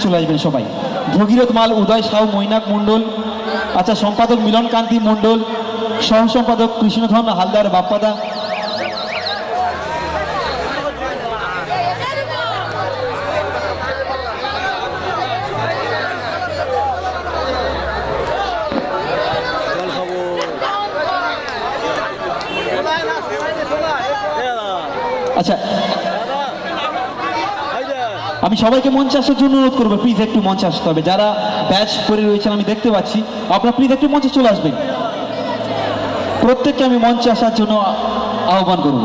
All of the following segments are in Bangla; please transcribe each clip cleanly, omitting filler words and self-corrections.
চলে আসবেন সবাই। ভগীরথ মাল, উদয় সাউ, মৈনাক মণ্ডল, আচ্ছা সম্পাদক মিলন কান্তি মণ্ডল, সহ সম্পাদক কৃষ্ণধন হালদার, বাপ্পাদা। আচ্ছা, আমি সবাইকে মঞ্চে আসার জন্য অনুরোধ করবো, প্লিজ একটু মঞ্চে আসতে হবে। যারা ব্যাচ পরে রয়েছেন আমি দেখতে পাচ্ছি, আপনারা প্লিজ একটু মঞ্চে চলে আসবেন। প্রত্যেককে আমি মঞ্চে আসার জন্য আহ্বান করব।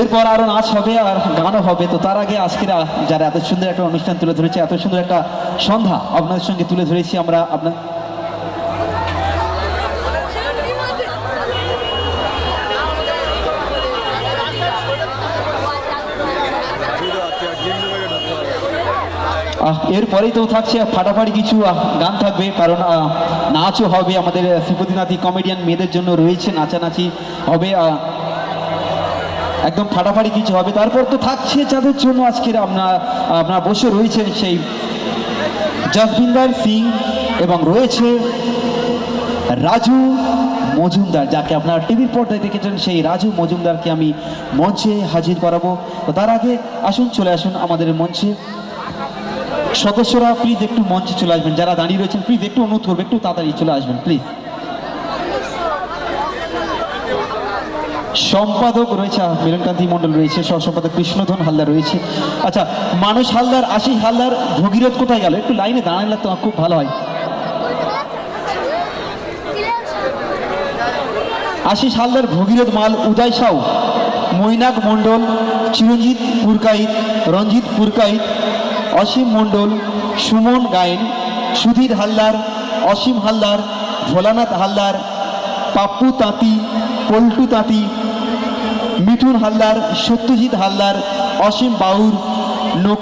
এরপর আরো নাচ হবে আর গানও হবে। তো তার আগে আজকের যারা এত সুন্দর একটা অনুষ্ঠান তুলে ধরেছে, এত সুন্দর একটা সন্ধ্যা আপনাদের সঙ্গে তুলে ধরেছি আমরা আপনার। এরপরেই তো থাকছে ফাটাফাটি কিছু গান থাকবে, কারণ নাচও হবে। আমাদের শ্রীপতিনাথী কমেডিয়ান মেয়েদের জন্য রয়েছে, নাচানাচি হবে, একদম ফাটাফাটি কিছু হবে। তারপর তো থাকছে যাদের জন্য আজকের আপনারা বসে রয়েছেন, সেই জসবিন্দর সিং এবং রয়েছে রাজু মজুমদার, যাকে আপনারা টিভির পর্দায় দেখেছেন। সেই রাজু মজুমদারকে আমি মঞ্চে হাজির করাবো। তো তার আগে আসুন, চলে আসুন আমাদের মঞ্চে সদস্যরা, প্লিজ একটু মঞ্চে চলে আসবেন। যারা দাঁড়িয়ে রয়েছেন প্লিজ একটু অনুরোধ করবে, একটু তাড়াতাড়ি চলে আসবেন প্লিজ। সম্পাদক রয়েছে মিলনকান্তি মণ্ডল রয়েছে, সহ সম্পাদক কৃষ্ণধন হালদার রয়েছে। আচ্ছা, মানস হালদার, আশিস হালদার, ভগীরথ কোথায় গেল? একটু লাইনে দাঁড়ালে তো খুব ভালো হয়। আশিস হালদার, ভগীরথ মাল, উদয় সাউ, মৈনাক মণ্ডল, চিরঞ্জিত পুরকাইত, রঞ্জিত পুরকাইত, অসীম মণ্ডল, সুমন গায়েন, সুধীর হালদার, অসীম হালদার, ভোলানাথ হালদার, পাপ্পু তাঁতি, পল্টু তাঁতি, মিঠুন হালদার, সত্যজিৎ হালদার, অসীম বাউর,